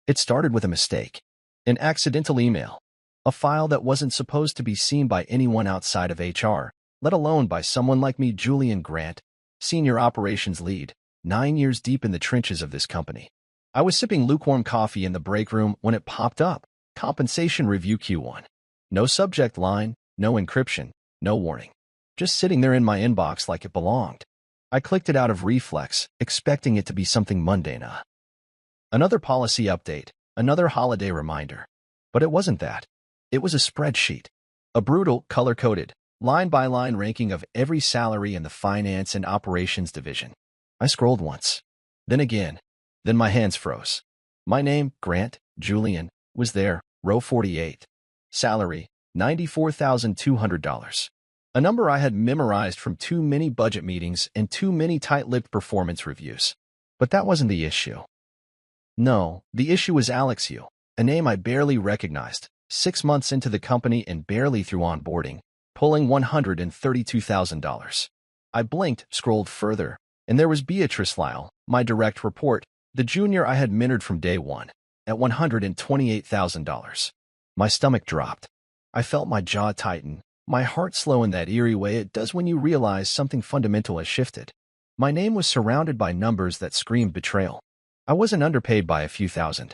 It started with a mistake, an accidental email, a file that wasn't supposed to be seen by anyone outside of HR, let alone by someone like me, Julian Grant, Senior Operations Lead, 9 years deep in the trenches of this company. I was sipping lukewarm coffee in the break room when it popped up. Compensation Review Q1. No subject line, no encryption, no warning. Just sitting there in my inbox like it belonged. I clicked it out of reflex, expecting it to be something mundane. Another policy update, another holiday reminder. But it wasn't that. It was a spreadsheet. A brutal, color-coded, line-by-line ranking of every salary in the finance and operations division. I scrolled once. Then again. Then my hands froze. My name, Grant, Julian, was there, row 48. Salary, $94,200. A number I had memorized from too many budget meetings and too many tight-lipped performance reviews. But that wasn't the issue. No, the issue was Alex Yu, a name I barely recognized, 6 months into the company and barely through onboarding, pulling $132,000. I blinked, scrolled further, and there was Beatrice Lyle, my direct report, the junior I had mentored from day one, at $128,000. My stomach dropped. I felt my jaw tighten, my heart slow in that eerie way it does when you realize something fundamental has shifted. My name was surrounded by numbers that screamed betrayal. I wasn't underpaid by a few thousand.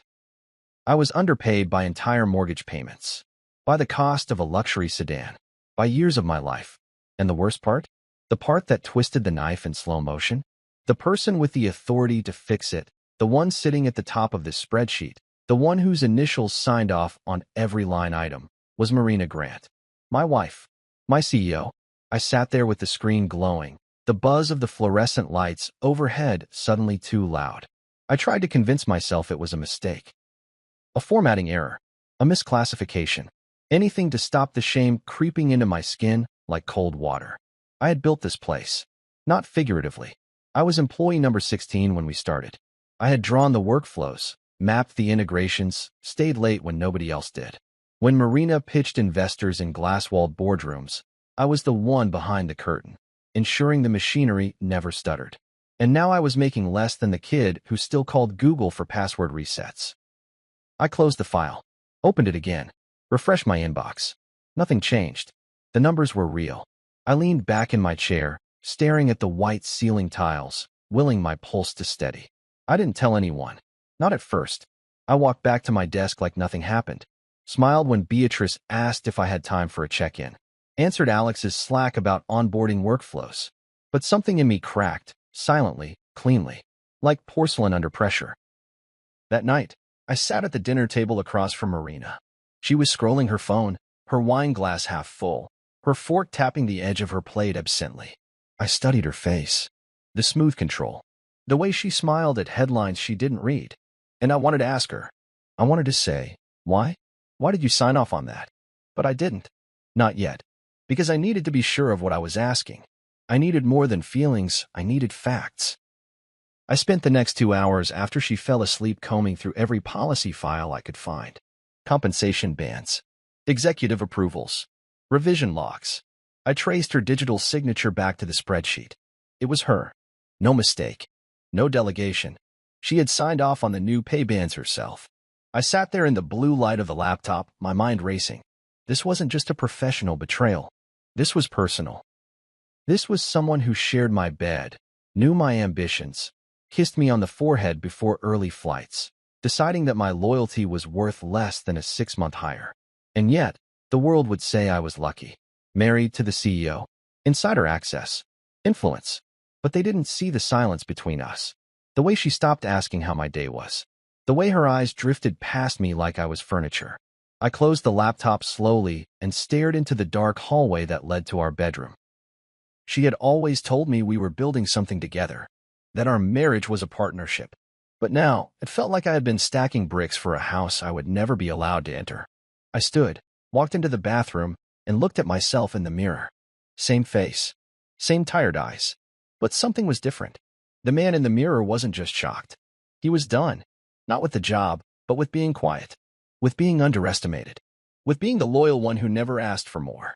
I was underpaid by entire mortgage payments, by the cost of a luxury sedan, by years of my life. And the worst part? The part that twisted the knife in slow motion? The person with the authority to fix it, the one sitting at the top of this spreadsheet, the one whose initials signed off on every line item, was Marina Grant, my wife, my CEO. I sat there with the screen glowing, the buzz of the fluorescent lights overhead suddenly too loud. I tried to convince myself it was a mistake. A formatting error, a misclassification, anything to stop the shame creeping into my skin like cold water. I had built this place, not figuratively. I was employee number 16 when we started. I had drawn the workflows, mapped the integrations, stayed late when nobody else did. When Marina pitched investors in glass-walled boardrooms, I was the one behind the curtain, ensuring the machinery never stuttered. And now I was making less than the kid who still called Google for password resets. I closed the file, opened it again, refreshed my inbox. Nothing changed. The numbers were real. I leaned back in my chair, staring at the white ceiling tiles, willing my pulse to steady. I didn't tell anyone. Not at first. I walked back to my desk like nothing happened, smiled when Beatrice asked if I had time for a check-in, answered Alex's Slack about onboarding workflows. But something in me cracked, silently, cleanly, like porcelain under pressure. That night, I sat at the dinner table across from Marina. She was scrolling her phone, her wine glass half full, her fork tapping the edge of her plate absently. I studied her face, the smooth control, the way she smiled at headlines she didn't read. And I wanted to ask her. I wanted to say, why? Why did you sign off on that? But I didn't. Not yet. Because I needed to be sure of what I was asking. I needed more than feelings, I needed facts. I spent the next 2 hours after she fell asleep combing through every policy file I could find. Compensation bands, executive approvals, revision logs. I traced her digital signature back to the spreadsheet. It was her. No mistake. No delegation. She had signed off on the new pay bands herself. I sat there in the blue light of the laptop, my mind racing. This wasn't just a professional betrayal. This was personal. This was someone who shared my bed, knew my ambitions, kissed me on the forehead before early flights, deciding that my loyalty was worth less than a 6-month hire. And yet, the world would say I was lucky. Married to the CEO, insider access, influence. But they didn't see the silence between us. The way she stopped asking how my day was. The way her eyes drifted past me like I was furniture. I closed the laptop slowly and stared into the dark hallway that led to our bedroom. She had always told me we were building something together, that our marriage was a partnership. But now, it felt like I had been stacking bricks for a house I would never be allowed to enter. I stood, walked into the bathroom, and looked at myself in the mirror. Same face, same tired eyes. But something was different. The man in the mirror wasn't just shocked. He was done. Not with the job, but with being quiet. With being underestimated. With being the loyal one who never asked for more.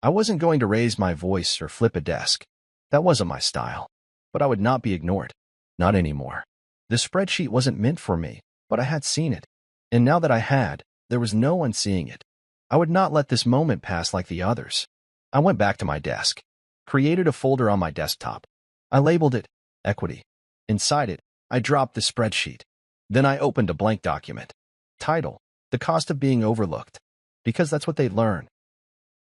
I wasn't going to raise my voice or flip a desk. That wasn't my style. But I would not be ignored. Not anymore. The spreadsheet wasn't meant for me, but I had seen it. And now that I had, there was no one seeing it. I would not let this moment pass like the others. I went back to my desk, created a folder on my desktop. I labeled it Equity. Inside it, I dropped the spreadsheet. Then I opened a blank document. Title: The Cost of Being Overlooked. Because that's what they'd learn.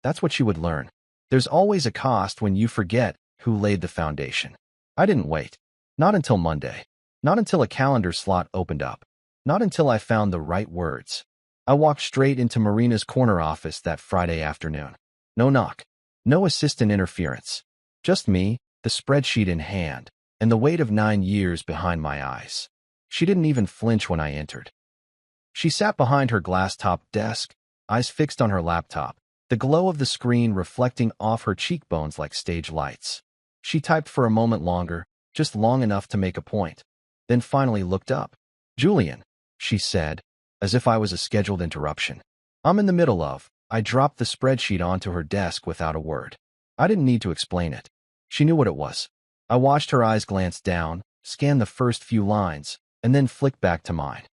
That's what you would learn. There's always a cost when you forget who laid the foundation. I didn't wait. Not until Monday. Not until a calendar slot opened up. Not until I found the right words. I walked straight into Marina's corner office that Friday afternoon. No knock. No assistant interference. Just me, the spreadsheet in hand, and the weight of 9 years behind my eyes. She didn't even flinch when I entered. She sat behind her glass-topped desk, eyes fixed on her laptop, the glow of the screen reflecting off her cheekbones like stage lights. She typed for a moment longer, just long enough to make a point, then finally looked up. "Julian," she said, as if I was a scheduled interruption. "I'm in the middle of." I dropped the spreadsheet onto her desk without a word. I didn't need to explain it. She knew what it was. I watched her eyes glance down, scan the first few lines, and then flick back to mine.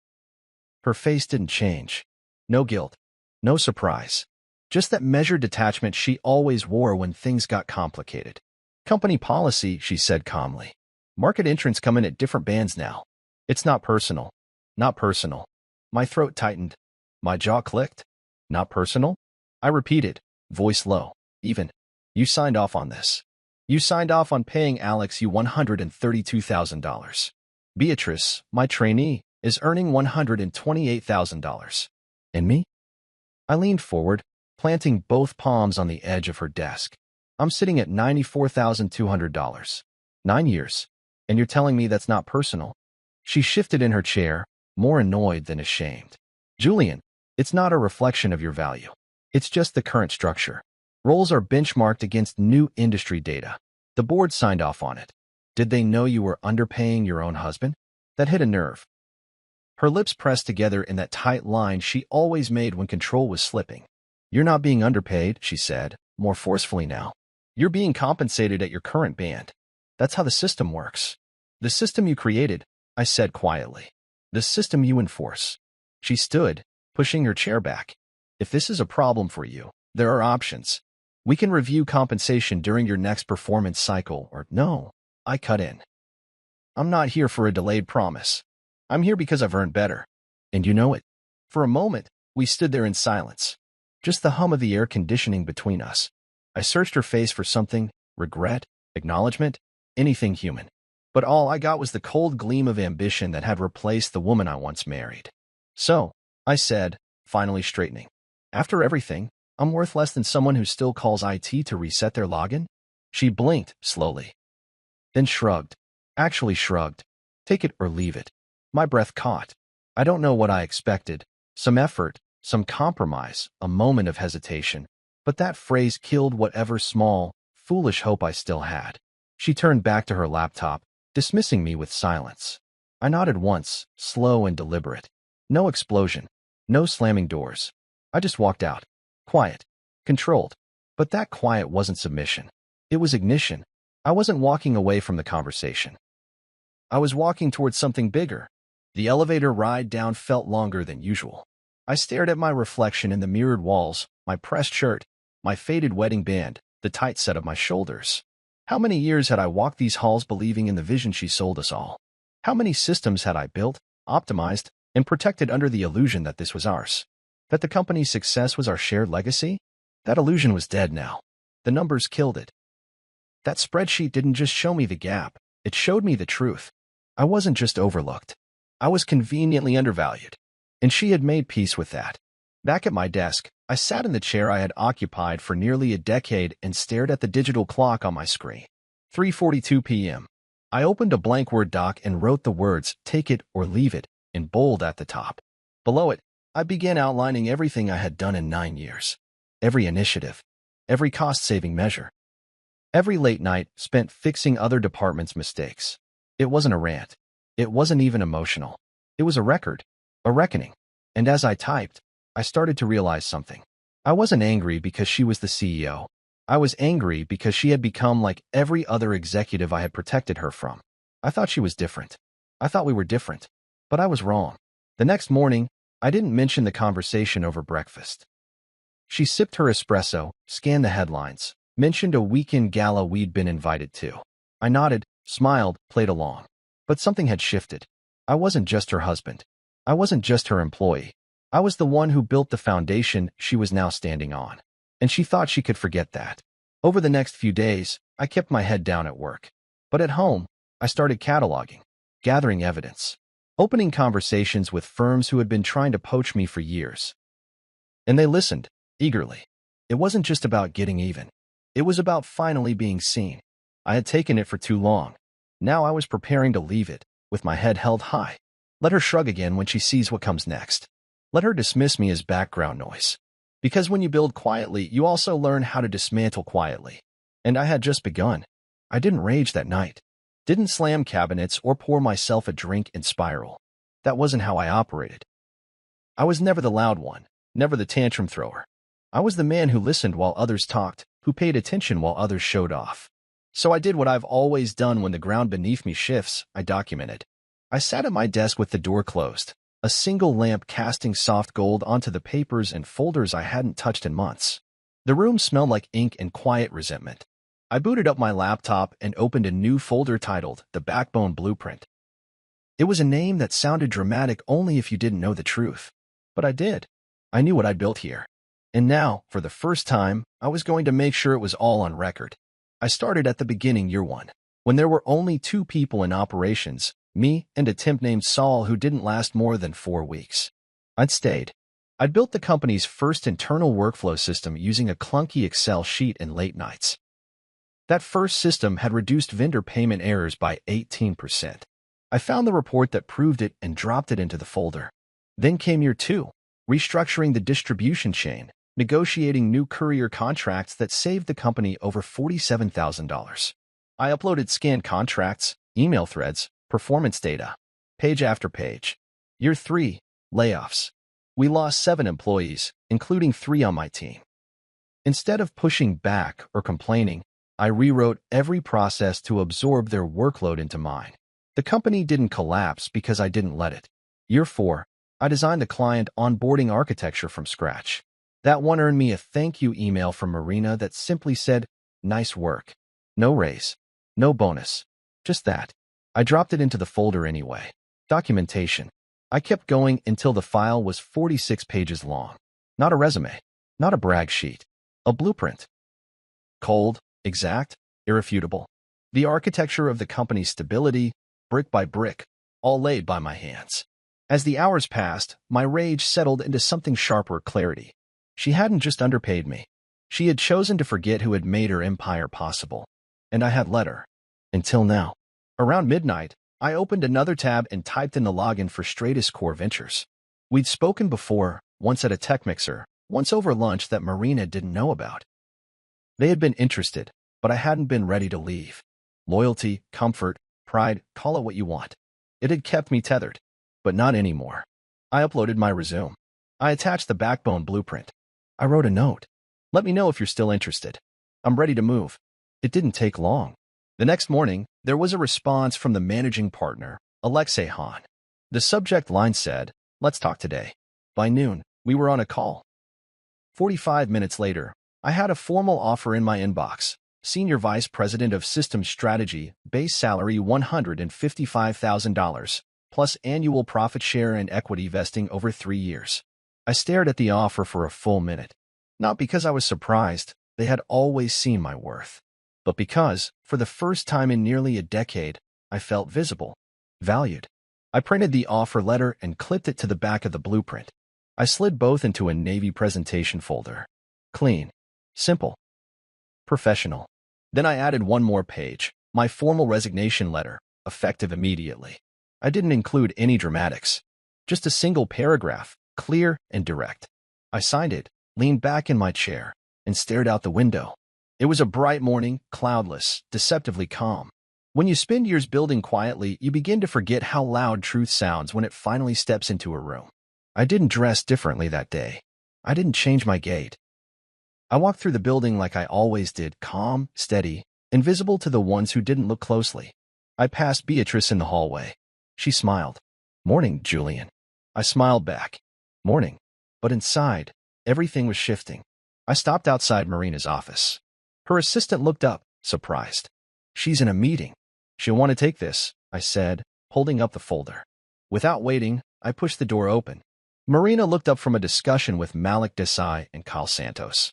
Her face didn't change. No guilt. No surprise. Just that measured detachment she always wore when things got complicated. "Company policy," she said calmly. "Market entrants come in at different bands now. It's not personal. Not personal." My throat tightened. My jaw clicked. "Not personal?" I repeated, voice low. "Even. You signed off on this. You signed off on paying Alex you $132,000. Beatrice, my trainee, is earning $128,000. And me?" I leaned forward, planting both palms on the edge of her desk. "I'm sitting at $94,200. 9 years. And you're telling me that's not personal?" She shifted in her chair, more annoyed than ashamed. "Julian, it's not a reflection of your value. It's just the current structure. Roles are benchmarked against new industry data. The board signed off on it. Did they know you were underpaying your own husband?" That hit a nerve. Her lips pressed together in that tight line she always made when control was slipping. "You're not being underpaid," she said, more forcefully now. "You're being compensated at your current band. That's how the system works." "The system you created," I said quietly. "The system you enforce." She stood, pushing her chair back. "If this is a problem for you, there are options. We can review compensation during your next performance cycle, or no." I cut in. "I'm not here for a delayed promise. I'm here because I've earned better. And you know it." For a moment, we stood there in silence. Just the hum of the air conditioning between us. I searched her face for something: regret, acknowledgement, anything human. But all I got was the cold gleam of ambition that had replaced the woman I once married. "So," I said, finally straightening, "after everything, I'm worth less than someone who still calls IT to reset their login?" She blinked slowly, then shrugged. Actually shrugged. Take it or leave it. My breath caught. I don't know what I expected. Some effort, some compromise, a moment of hesitation. But that phrase killed whatever small, foolish hope I still had. She turned back to her laptop, dismissing me with silence. I nodded once, slow and deliberate. No explosion. No slamming doors. I just walked out. Quiet. Controlled. But that quiet wasn't submission. It was ignition. I wasn't walking away from the conversation. I was walking towards something bigger. The elevator ride down felt longer than usual. I stared at my reflection in the mirrored walls, my pressed shirt, my faded wedding band, the tight set of my shoulders. How many years had I walked these halls believing in the vision she sold us all? How many systems had I built, optimized, and protected under the illusion that this was ours? That the company's success was our shared legacy? That illusion was dead now. The numbers killed it. That spreadsheet didn't just show me the gap, it showed me the truth. I wasn't just overlooked. I was conveniently undervalued. And she had made peace with that. Back at my desk, I sat in the chair I had occupied for nearly a decade and stared at the digital clock on my screen. 3:42 p.m. I opened a blank Word doc and wrote the words, "Take it or leave it," in bold at the top. Below it, I began outlining everything I had done in 9 years. Every initiative. Every cost-saving measure. Every late night spent fixing other departments' mistakes. It wasn't a rant. It wasn't even emotional. It was a record. A reckoning. And as I typed, I started to realize something. I wasn't angry because she was the CEO. I was angry because she had become like every other executive I had protected her from. I thought she was different. I thought we were different. But I was wrong. The next morning, I didn't mention the conversation over breakfast. She sipped her espresso, scanned the headlines, mentioned a weekend gala we'd been invited to. I nodded, smiled, played along. But something had shifted. I wasn't just her husband. I wasn't just her employee. I was the one who built the foundation she was now standing on. And she thought she could forget that. Over the next few days, I kept my head down at work. But at home, I started cataloging, gathering evidence, opening conversations with firms who had been trying to poach me for years. And they listened, eagerly. It wasn't just about getting even. It was about finally being seen. I had taken it for too long. Now I was preparing to leave it, with my head held high. Let her shrug again when she sees what comes next. Let her dismiss me as background noise. Because when you build quietly, you also learn how to dismantle quietly. And I had just begun. I didn't rage that night. Didn't slam cabinets or pour myself a drink and spiral. That wasn't how I operated. I was never the loud one, never the tantrum thrower. I was the man who listened while others talked, who paid attention while others showed off. So I did what I've always done when the ground beneath me shifts. I documented. I sat at my desk with the door closed, a single lamp casting soft gold onto the papers and folders I hadn't touched in months. The room smelled like ink and quiet resentment. I booted up my laptop and opened a new folder titled The Backbone Blueprint. It was a name that sounded dramatic only if you didn't know the truth. But I did. I knew what I'd built here. And now, for the first time, I was going to make sure it was all on record. I started at the beginning, year one, when there were only 2 people in operations, me and a temp named Saul who didn't last more than 4 weeks. I'd stayed. I'd built the company's first internal workflow system using a clunky Excel sheet and late nights. That first system had reduced vendor payment errors by 18%. I found the report that proved it and dropped it into the folder. Then came year 2, restructuring the distribution chain, negotiating new courier contracts that saved the company over $47,000. I uploaded scanned contracts, email threads, performance data, page after page. Year 3, layoffs. We lost 7 employees, including 3 on my team. Instead of pushing back or complaining, I rewrote every process to absorb their workload into mine. The company didn't collapse because I didn't let it. Year 4, I designed the client onboarding architecture from scratch. That one earned me a thank you email from Marina that simply said, "Nice work." No raise. No bonus. Just that. I dropped it into the folder anyway. Documentation. I kept going until the file was 46 pages long. Not a resume. Not a brag sheet. A blueprint. Cold, exact, irrefutable. The architecture of the company's stability, brick by brick, all laid by my hands. As the hours passed, my rage settled into something sharper clarity. She hadn't just underpaid me. She had chosen to forget who had made her empire possible. And I had let her. Until now. Around midnight, I opened another tab and typed in the login for Stratus Core Ventures. We'd spoken before, once at a tech mixer, once over lunch that Marina didn't know about. They had been interested, but I hadn't been ready to leave. Loyalty, comfort, pride, call it what you want. It had kept me tethered. But not anymore. I uploaded my resume. I attached the backbone blueprint. I wrote a note. Let me know if you're still interested. I'm ready to move. It didn't take long. The next morning, there was a response from the managing partner, Alexei Hahn. The subject line said, "Let's talk today." By noon, we were on a call. 45 minutes later, I had a formal offer in my inbox. Senior Vice President of Systems Strategy, base salary $155,000. Plus annual profit share and equity vesting over 3 years. I stared at the offer for a full minute. Not because I was surprised, they had always seen my worth. But because, for the first time in nearly a decade, I felt visible, valued. I printed the offer letter and clipped it to the back of the blueprint. I slid both into a Navy presentation folder. Clean. Simple. Professional. Then I added one more page, my formal resignation letter, effective immediately. I didn't include any dramatics. Just a single paragraph, clear and direct. I signed it, leaned back in my chair, and stared out the window. It was a bright morning, cloudless, deceptively calm. When you spend years building quietly, you begin to forget how loud truth sounds when it finally steps into a room. I didn't dress differently that day. I didn't change my gait. I walked through the building like I always did, calm, steady, invisible to the ones who didn't look closely. I passed Beatrice in the hallway. She smiled. "Morning, Julian." I smiled back. Morning. But inside, everything was shifting. I stopped outside Marina's office. Her assistant looked up, surprised. She's in a meeting. She'll want to take this, I said, holding up the folder. Without waiting, I pushed the door open. Marina looked up from a discussion with Malik Desai and Kyle Santos.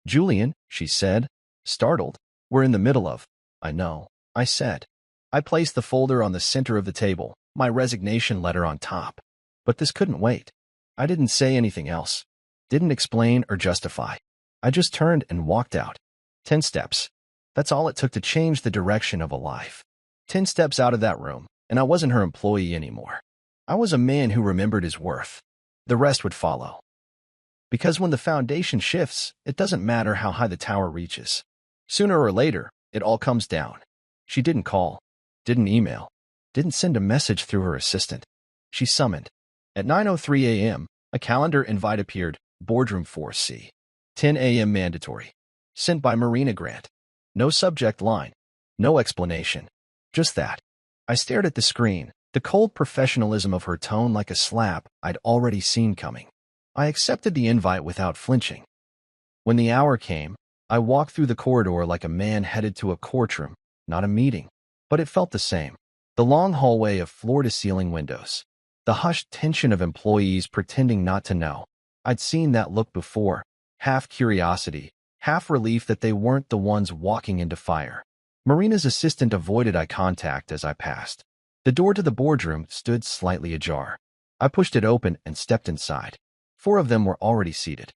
Julian, she said, startled. We're in the middle of. I know, I said. I placed the folder on the center of the table, my resignation letter on top. But this couldn't wait. I didn't say anything else. Didn't explain or justify. I just turned and walked out. 10 steps. That's all it took to change the direction of a life. 10 steps out of that room, and I wasn't her employee anymore. I was a man who remembered his worth. The rest would follow. Because when the foundation shifts, it doesn't matter how high the tower reaches. Sooner or later, it all comes down. She didn't call, didn't email, didn't send a message through her assistant. She summoned. At 9:03 a.m., a calendar invite appeared, Boardroom 4C. 10 a.m. mandatory. Sent by Marina Grant. No subject line. No explanation. Just that. I stared at the screen, the cold professionalism of her tone like a slap I'd already seen coming. I accepted the invite without flinching. When the hour came, I walked through the corridor like a man headed to a courtroom, not a meeting. But it felt the same. The long hallway of floor-to-ceiling windows. The hushed tension of employees pretending not to know. I'd seen that look before, half curiosity, half relief that they weren't the ones walking into fire. Marina's assistant avoided eye contact as I passed. The door to the boardroom stood slightly ajar. I pushed it open and stepped inside. 4 of them were already seated.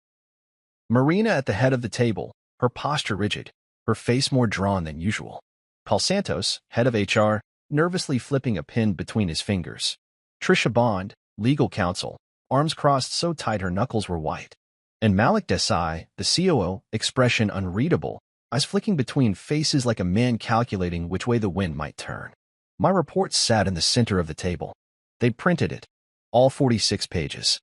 Marina at the head of the table, her posture rigid, her face more drawn than usual. Paul Santos, head of HR, nervously flipping a pen between his fingers. Trisha Bond, legal counsel, arms crossed so tight her knuckles were white. And Malik Desai, the COO, expression unreadable, eyes flicking between faces like a man calculating which way the wind might turn. My report sat in the center of the table. They'd printed it, all 46 pages.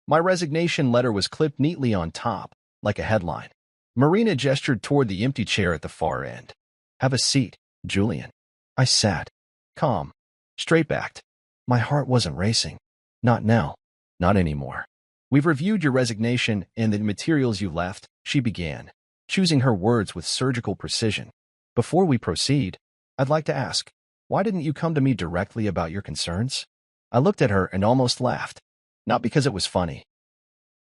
My resignation letter was clipped neatly on top, like a headline. Marina gestured toward the empty chair at the far end. Have a seat, Julian. I sat, calm, straight-backed. My heart wasn't racing. Not now. Not anymore. We've reviewed your resignation and the materials you left, she began, choosing her words with surgical precision. Before we proceed, I'd like to ask, why didn't you come to me directly about your concerns? I looked at her and almost laughed. Not because it was funny.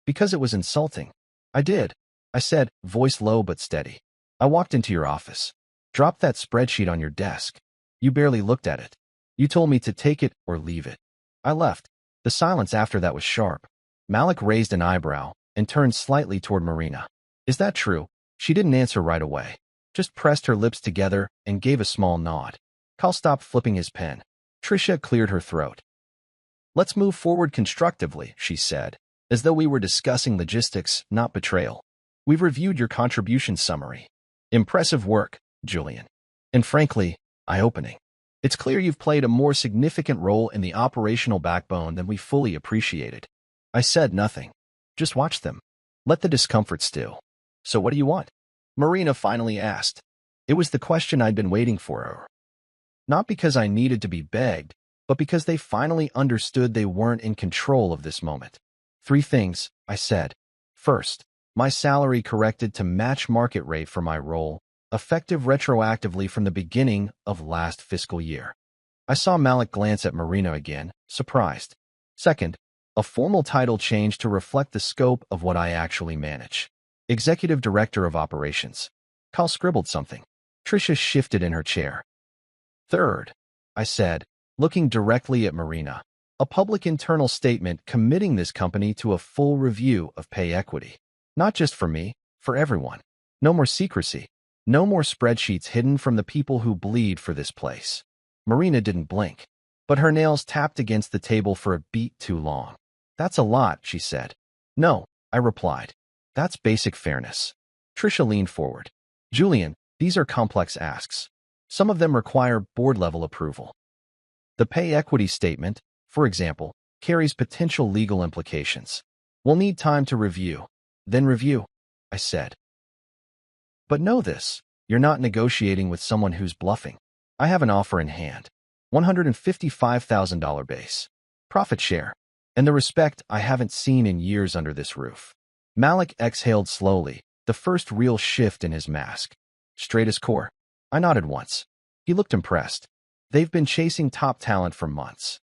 Because it was insulting. I did. I said, voice low but steady. I walked into your office. Dropped that spreadsheet on your desk. You barely looked at it. You told me to take it or leave it. I left. The silence after that was sharp. Malik raised an eyebrow and turned slightly toward Marina. Is that true? She didn't answer right away. Just pressed her lips together and gave a small nod. Kyle stopped flipping his pen. Trisha cleared her throat. Let's move forward constructively, she said, as though we were discussing logistics, not betrayal. We've reviewed your contribution summary. Impressive work, Julian. And frankly, eye-opening. It's clear you've played a more significant role in the operational backbone than we fully appreciated. I said nothing. Just watch them. Let the discomfort stew. So what do you want? Marina finally asked. It was the question I'd been waiting for her. Not because I needed to be begged, but because they finally understood they weren't in control of this moment. 3 things, I said. First, my salary corrected to match market rate for my role, effective retroactively from the beginning of last fiscal year. I saw Malik glance at Marina again, surprised. Second, a formal title change to reflect the scope of what I actually manage. Executive Director of Operations. Kyle scribbled something. Trisha shifted in her chair. Third, I said, looking directly at Marina, a public internal statement committing this company to a full review of pay equity. Not just for me, for everyone. No more secrecy. No more spreadsheets hidden from the people who bleed for this place. Marina didn't blink, but her nails tapped against the table for a beat too long. That's a lot, she said. No, I replied. That's basic fairness. Trisha leaned forward. Julian, these are complex asks. Some of them require board-level approval. The pay equity statement, for example, carries potential legal implications. We'll need time to review. Then review, I said. But know this, you're not negotiating with someone who's bluffing. I have an offer in hand. $155,000 base. Profit share, and the respect I haven't seen in years under this roof. Malik exhaled slowly, the first real shift in his mask. Straight as core. I nodded once. He looked impressed. They've been chasing top talent for months.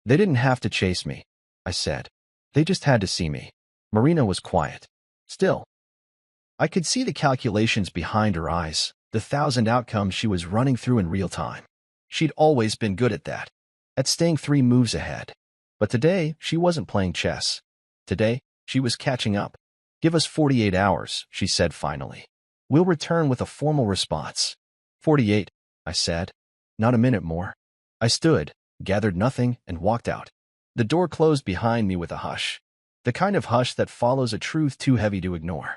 They didn't have to chase me, I said. They just had to see me. Marina was quiet. Still, I could see the calculations behind her eyes, the 1,000 outcomes she was running through in real time. She'd always been good at that, at staying 3 moves ahead. But today, she wasn't playing chess. Today, she was catching up. Give us 48 hours, she said finally. We'll return with a formal response. 48, I said. Not a minute more. I stood, gathered nothing, and walked out. The door closed behind me with a hush. The kind of hush that follows a truth too heavy to ignore.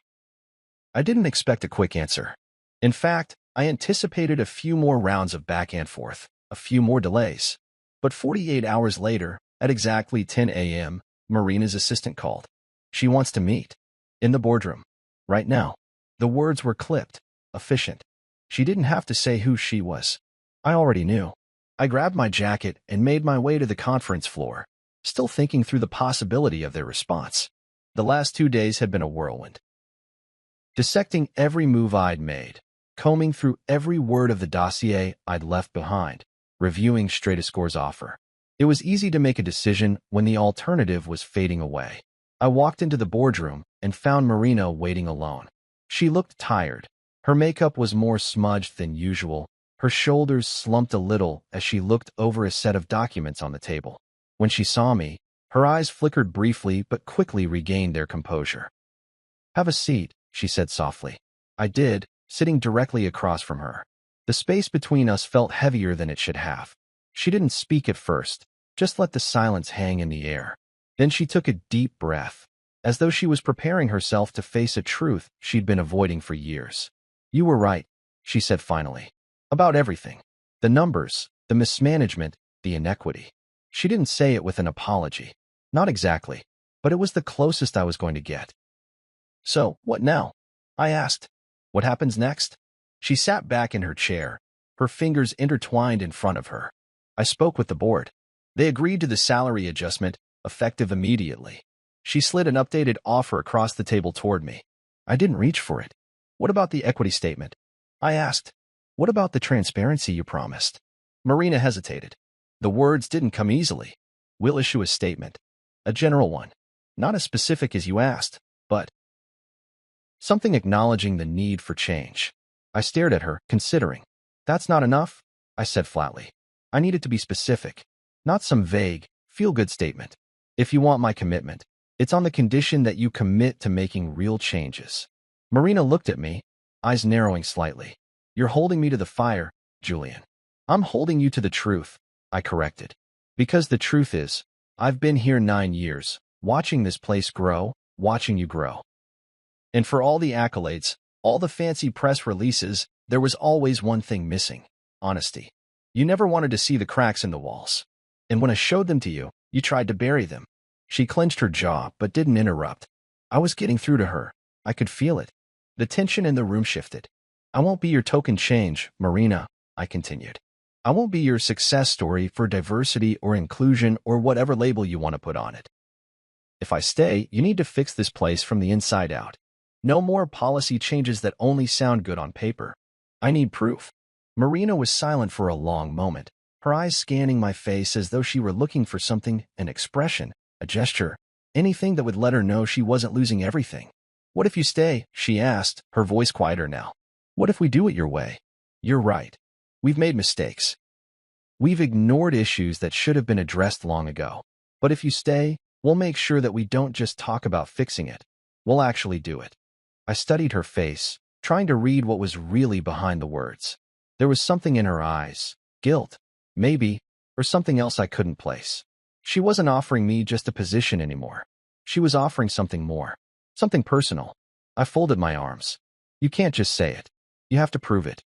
I didn't expect a quick answer. In fact, I anticipated a few more rounds of back and forth, a few more delays. But 48 hours later, at exactly 10 a.m., Marina's assistant called. She wants to meet. In the boardroom. Right now. The words were clipped, efficient. She didn't have to say who she was. I already knew. I grabbed my jacket and made my way to the conference floor, still thinking through the possibility of their response. The last 2 days had been a whirlwind. Dissecting every move I'd made, combing through every word of the dossier I'd left behind, reviewing StrataScore's offer. It was easy to make a decision when the alternative was fading away. I walked into the boardroom and found Marina waiting alone. She looked tired. Her makeup was more smudged than usual. Her shoulders slumped a little as she looked over a set of documents on the table. When she saw me, her eyes flickered briefly but quickly regained their composure. Have a seat, she said softly. I did, sitting directly across from her. The space between us felt heavier than it should have. She didn't speak at first, just let the silence hang in the air. Then she took a deep breath, as though she was preparing herself to face a truth she'd been avoiding for years. You were right, she said finally. About everything. The numbers, the mismanagement, the inequity. She didn't say it with an apology. Not exactly, but it was the closest I was going to get. So, what now? I asked. What happens next? She sat back in her chair, her fingers intertwined in front of her. I spoke with the board. They agreed to the salary adjustment, effective immediately. She slid an updated offer across the table toward me. I didn't reach for it. What about the equity statement? I asked. What about the transparency you promised? Marina hesitated. The words didn't come easily. We'll issue a statement. A general one. Not as specific as you asked, but something acknowledging the need for change. I stared at her, considering. That's not enough, I said flatly. I need it to be specific, not some vague, feel-good statement. If you want my commitment, it's on the condition that you commit to making real changes. Marina looked at me, eyes narrowing slightly. You're holding me to the fire, Julian. I'm holding you to the truth, I corrected. Because the truth is, I've been here 9 years, watching this place grow, watching you grow. And for all the accolades, all the fancy press releases, there was always one thing missing: honesty. You never wanted to see the cracks in the walls. And when I showed them to you, you tried to bury them. She clenched her jaw, but didn't interrupt. I was getting through to her. I could feel it. The tension in the room shifted. I won't be your token change, Marina, I continued. I won't be your success story for diversity or inclusion or whatever label you want to put on it. If I stay, you need to fix this place from the inside out. No more policy changes that only sound good on paper. I need proof. Marina was silent for a long moment, her eyes scanning my face as though she were looking for something, an expression, a gesture, anything that would let her know she wasn't losing everything. What if you stay? She asked, her voice quieter now. What if we do it your way? You're right. We've made mistakes. We've ignored issues that should have been addressed long ago. But if you stay, we'll make sure that we don't just talk about fixing it. We'll actually do it. I studied her face, trying to read what was really behind the words. There was something in her eyes, guilt, maybe, or something else I couldn't place. She wasn't offering me just a position anymore. She was offering something more, something personal. I folded my arms. You can't just say it. You have to prove it.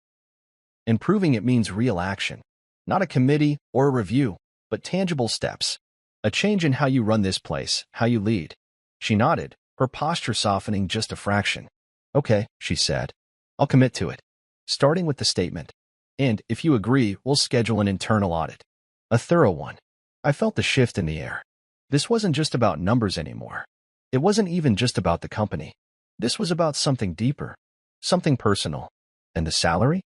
And proving it means real action. Not a committee or a review, but tangible steps. A change in how you run this place, how you lead. She nodded, her posture softening just a fraction. Okay, she said. I'll commit to it. Starting with the statement. And, if you agree, we'll schedule an internal audit. A thorough one. I felt the shift in the air. This wasn't just about numbers anymore. It wasn't even just about the company. This was about something deeper, something personal. And the salary?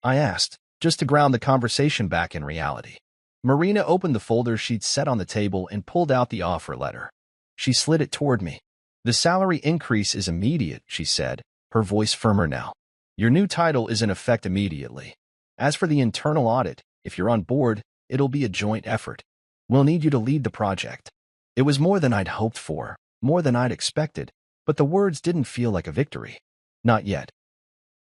I asked, just to ground the conversation back in reality. Marina opened the folder she'd set on the table and pulled out the offer letter. She slid it toward me. The salary increase is immediate, she said, her voice firmer now. Your new title is in effect immediately. As for the internal audit, if you're on board, it'll be a joint effort. We'll need you to lead the project. It was more than I'd hoped for, more than I'd expected, but the words didn't feel like a victory. Not yet.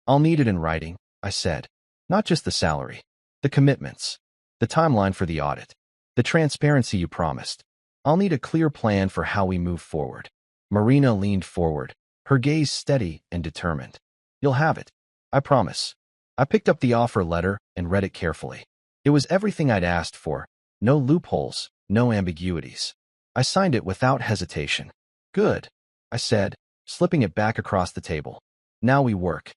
I'll need it in writing, I said. Not just the salary, the commitments, the timeline for the audit, the transparency you promised. I'll need a clear plan for how we move forward. Marina leaned forward, her gaze steady and determined. You'll have it. I promise. I picked up the offer letter and read it carefully. It was everything I'd asked for. No loopholes, no ambiguities. I signed it without hesitation. Good, I said, slipping it back across the table. Now we work.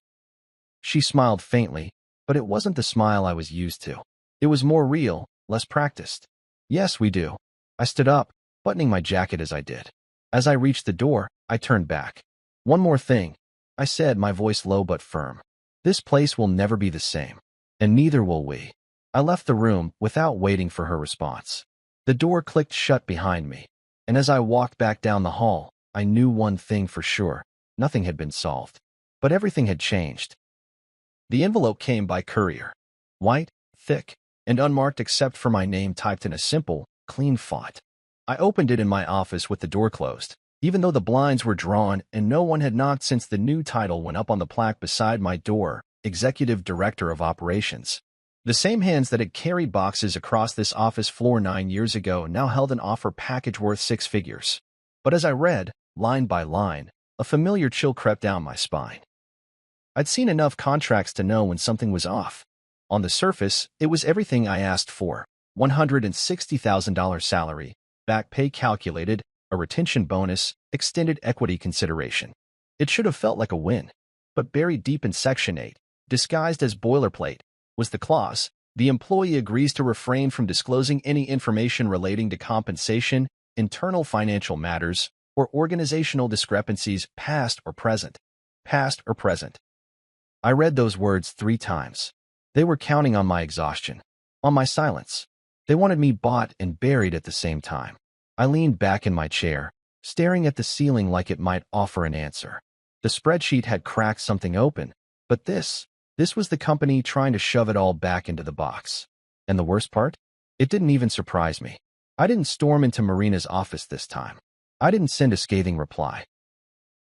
She smiled faintly, but it wasn't the smile I was used to. It was more real, less practiced. Yes, we do. I stood up, buttoning my jacket as I did. As I reached the door, I turned back. One more thing, I said, my voice low but firm. This place will never be the same, and neither will we. I left the room without waiting for her response. The door clicked shut behind me, and as I walked back down the hall, I knew one thing for sure. Nothing had been solved, but everything had changed. The envelope came by courier. White, thick, and unmarked except for my name typed in a simple, clean font. I opened it in my office with the door closed, even though the blinds were drawn and no one had knocked since the new title went up on the plaque beside my door, Executive Director of Operations. The same hands that had carried boxes across this office floor 9 years ago now held an offer package worth 6 figures. But as I read, line by line, a familiar chill crept down my spine. I'd seen enough contracts to know when something was off. On the surface, it was everything I asked for. $160,000 salary, back pay calculated, a retention bonus, extended equity consideration. It should have felt like a win. But buried deep in Section 8, disguised as boilerplate, was the clause, the employee agrees to refrain from disclosing any information relating to compensation, internal financial matters, or organizational discrepancies past or present. Past or present. I read those words 3 times. They were counting on my exhaustion, on my silence. They wanted me bought and buried at the same time. I leaned back in my chair, staring at the ceiling like it might offer an answer. The spreadsheet had cracked something open, but this was the company trying to shove it all back into the box. And the worst part? It didn't even surprise me. I didn't storm into Marina's office this time. I didn't send a scathing reply.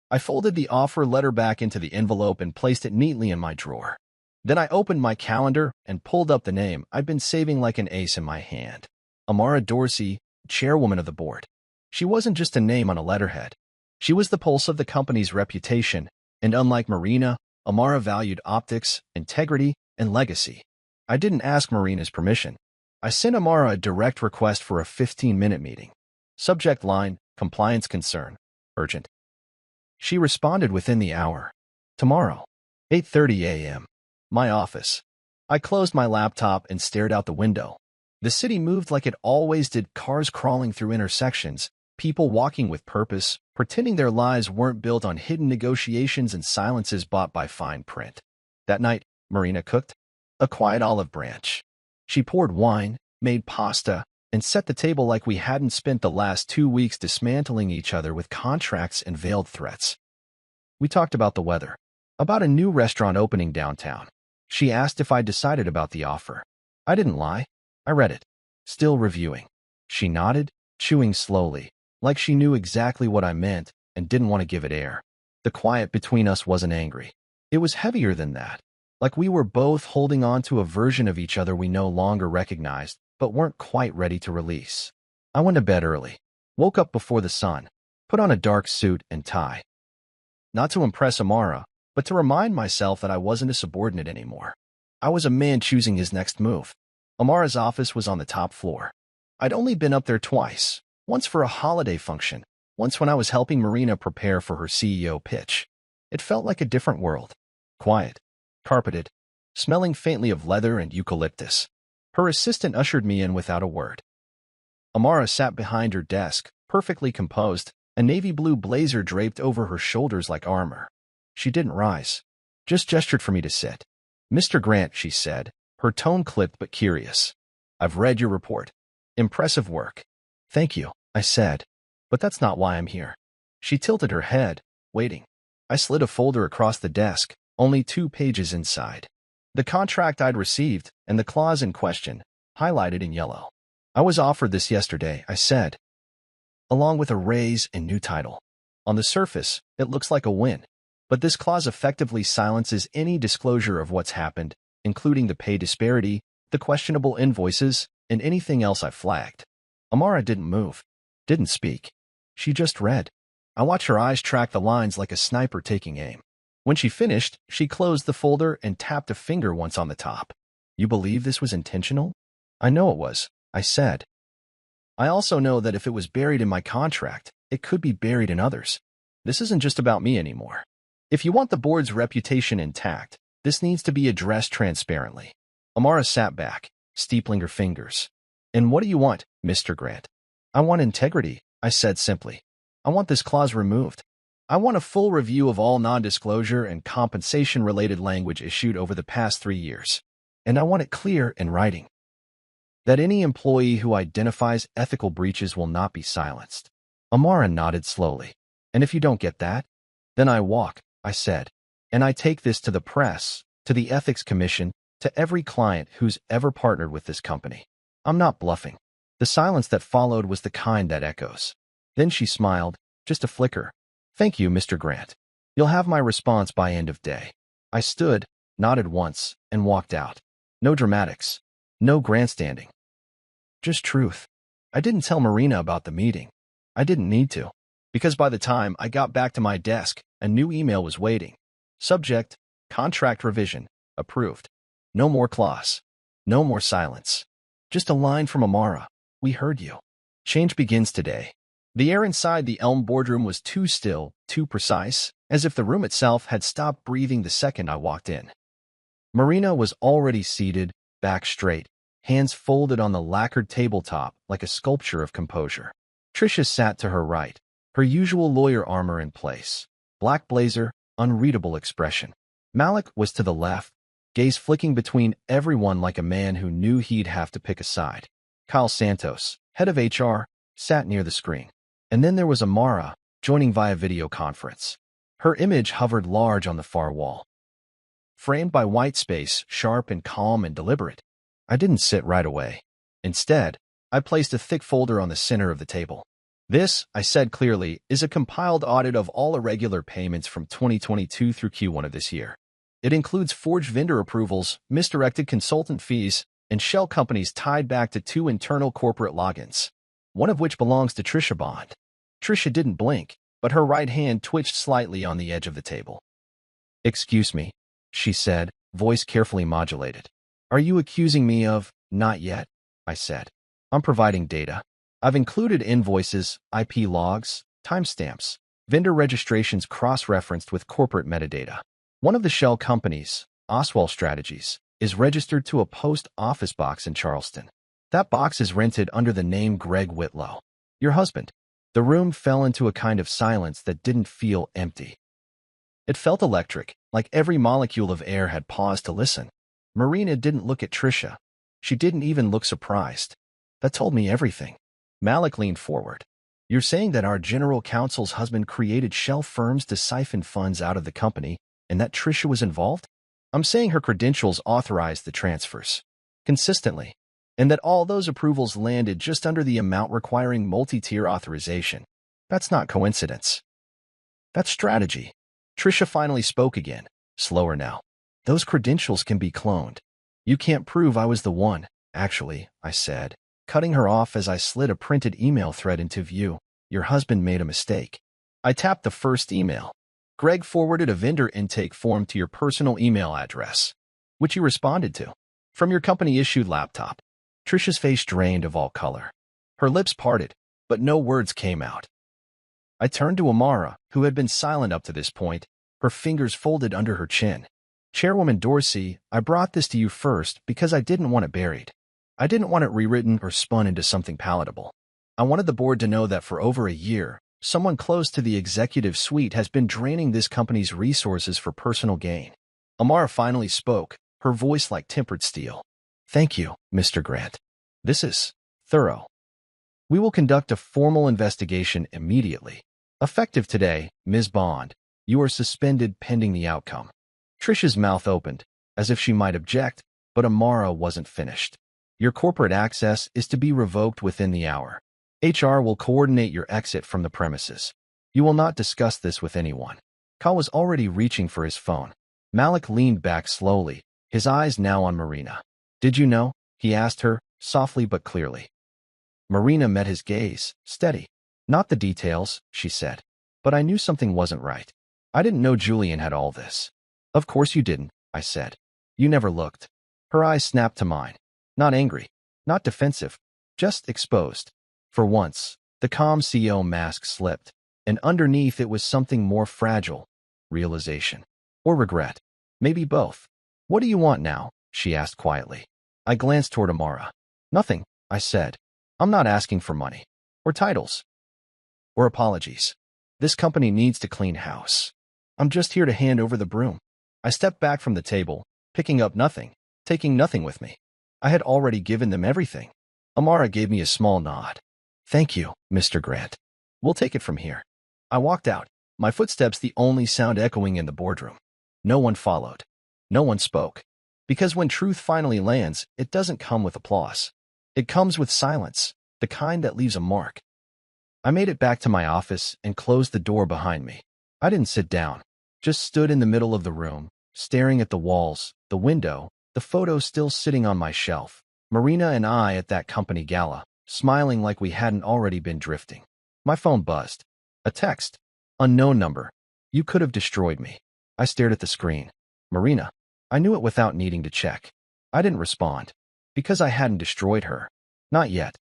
I folded the offer letter back into the envelope and placed it neatly in my drawer. Then I opened my calendar and pulled up the name I'd been saving like an ace in my hand. Amara Dorsey, chairwoman of the board. She wasn't just a name on a letterhead. She was the pulse of the company's reputation, and unlike Marina, Amara valued optics, integrity, and legacy. I didn't ask Marina's permission. I sent Amara a direct request for a 15-minute meeting. Subject line, compliance concern, urgent. She responded within the hour. Tomorrow, 8:30 a.m. My office. I closed my laptop and stared out the window. The city moved like it always did, cars crawling through intersections, people walking with purpose, pretending their lives weren't built on hidden negotiations and silences bought by fine print. That night, Marina cooked a quiet olive branch. She poured wine, made pasta, and set the table like we hadn't spent the last 2 weeks dismantling each other with contracts and veiled threats. We talked about the weather, about a new restaurant opening downtown. She asked if I'd decided about the offer. I didn't lie. I read it, still reviewing. She nodded, chewing slowly, like she knew exactly what I meant and didn't want to give it air. The quiet between us wasn't angry. It was heavier than that, like we were both holding on to a version of each other we no longer recognized, but weren't quite ready to release. I went to bed early, woke up before the sun, put on a dark suit and tie. Not to impress Amara, but to remind myself that I wasn't a subordinate anymore. I was a man choosing his next move. Amara's office was on the top floor. I'd only been up there twice, once for a holiday function, once when I was helping Marina prepare for her CEO pitch. It felt like a different world. Quiet, carpeted, smelling faintly of leather and eucalyptus. Her assistant ushered me in without a word. Amara sat behind her desk, perfectly composed, a navy blue blazer draped over her shoulders like armor. She didn't rise, just gestured for me to sit. "Mr. Grant," she said, her tone clipped but curious. "I've read your report. Impressive work." "Thank you," I said. "But that's not why I'm here." She tilted her head, waiting. I slid a folder across the desk, only 2 pages inside. The contract I'd received, and the clause in question, highlighted in yellow. "I was offered this yesterday," I said, "along with a raise and new title. On the surface, it looks like a win. But this clause effectively silences any disclosure of what's happened, including the pay disparity, the questionable invoices, and anything else I flagged." Amara didn't move, didn't speak. She just read. I watched her eyes track the lines like a sniper taking aim. When she finished, she closed the folder and tapped a finger once on the top. "You believe this was intentional?" "I know it was," I said. "I also know that if it was buried in my contract, it could be buried in others. This isn't just about me anymore. If you want the board's reputation intact, this needs to be addressed transparently." Amara sat back, steepling her fingers. "And what do you want, Mr. Grant?" "I want integrity," I said simply. "I want this clause removed. I want a full review of all non-disclosure and compensation-related language issued over the past 3 years. And I want it clear in writing that any employee who identifies ethical breaches will not be silenced." Amara nodded slowly. "And if you don't get that, then I walk," I said. "And I take this to the press, to the Ethics Commission, to every client who's ever partnered with this company. I'm not bluffing." The silence that followed was the kind that echoes. Then she smiled, just a flicker. "Thank you, Mr. Grant. You'll have my response by end of day." I stood, nodded once, and walked out. No dramatics. No grandstanding. Just truth. I didn't tell Marina about the meeting. I didn't need to. Because by the time I got back to my desk, a new email was waiting. Subject: contract revision. Approved. No more clause. No more silence. Just a line from Amara. "We heard you. Change begins today." The air inside the Elm boardroom was too still, too precise, as if the room itself had stopped breathing the second I walked in. Marina was already seated, back straight, hands folded on the lacquered tabletop like a sculpture of composure. Tricia sat to her right, her usual lawyer armor in place. Black blazer, unreadable expression. Malik was to the left, gaze flicking between everyone like a man who knew he'd have to pick a side. Kyle Santos, head of HR, sat near the screen. And then there was Amara, joining via video conference. Her image hovered large on the far wall, framed by white space, sharp and calm and deliberate. I didn't sit right away. Instead, I placed a thick folder on the center of the table. "This," I said clearly, "is a compiled audit of all irregular payments from 2022 through Q1 of this year. It includes forged vendor approvals, misdirected consultant fees, and shell companies tied back to 2 internal corporate logins, one of which belongs to Tricia Bond." Tricia didn't blink, but her right hand twitched slightly on the edge of the table. "Excuse me," she said, voice carefully modulated. "Are you accusing me of—" "Not yet," I said. "I'm providing data. I've included invoices, IP logs, timestamps, vendor registrations cross-referenced with corporate metadata. One of the shell companies, Oswald Strategies, is registered to a post office box in Charleston. That box is rented under the name Greg Whitlow, your husband." The room fell into a kind of silence that didn't feel empty. It felt electric, like every molecule of air had paused to listen. Marina didn't look at Tricia. She didn't even look surprised. That told me everything. Malik leaned forward. "You're saying that our general counsel's husband created shell firms to siphon funds out of the company, and that Tricia was involved?" "I'm saying her credentials authorized the transfers. Consistently. And that all those approvals landed just under the amount requiring multi-tier authorization. That's not coincidence. That's strategy." Tricia finally spoke again, slower now. "Those credentials can be cloned. You can't prove I was the one, actually," I said, cutting her off as I slid a printed email thread into view. "Your husband made a mistake." I tapped the first email. "Greg forwarded a vendor intake form to your personal email address, which you responded to, from your company-issued laptop." Tricia's face drained of all color. Her lips parted, but no words came out. I turned to Amara, who had been silent up to this point, her fingers folded under her chin. "Chairwoman Dorsey, I brought this to you first because I didn't want it buried. I didn't want it rewritten or spun into something palatable. I wanted the board to know that for over a year, someone close to the executive suite has been draining this company's resources for personal gain. Amara finally spoke, her voice like tempered steel. Thank you, Mr. Grant. This is thorough. We will conduct a formal investigation immediately. Effective today, Ms. Bond, you are suspended pending the outcome. Trish's mouth opened, as if she might object, but Amara wasn't finished. Your corporate access is to be revoked within the hour. HR will coordinate your exit from the premises. You will not discuss this with anyone. Ka was already reaching for his phone. Malik leaned back slowly, his eyes now on Marina. Did you know? He asked her, softly but clearly. Marina met his gaze, steady. Not the details, she said. But I knew something wasn't right. I didn't know Julian had all this. Of course you didn't, I said. You never looked. Her eyes snapped to mine. Not angry, not defensive, just exposed. For once, the calm CEO mask slipped, and underneath it was something more fragile. Realization. Or regret. Maybe both. What do you want now? She asked quietly. I glanced toward Amara. Nothing, I said. I'm not asking for money. Or titles. Or apologies. This company needs to clean house. I'm just here to hand over the broom. I stepped back from the table, picking up nothing, taking nothing with me. I had already given them everything. Amara gave me a small nod. Thank you, Mr. Grant. We'll take it from here. I walked out, my footsteps the only sound echoing in the boardroom. No one followed. No one spoke. Because when truth finally lands, it doesn't come with applause. It comes with silence, the kind that leaves a mark. I made it back to my office and closed the door behind me. I didn't sit down, just stood in the middle of the room, staring at the walls, the window, the photos still sitting on my shelf. Marina and I at that company gala, smiling like we hadn't already been drifting. My phone buzzed. A text. Unknown number. You could have destroyed me. I stared at the screen. Marina. I knew it without needing to check. I didn't respond. Because I hadn't destroyed her. Not yet.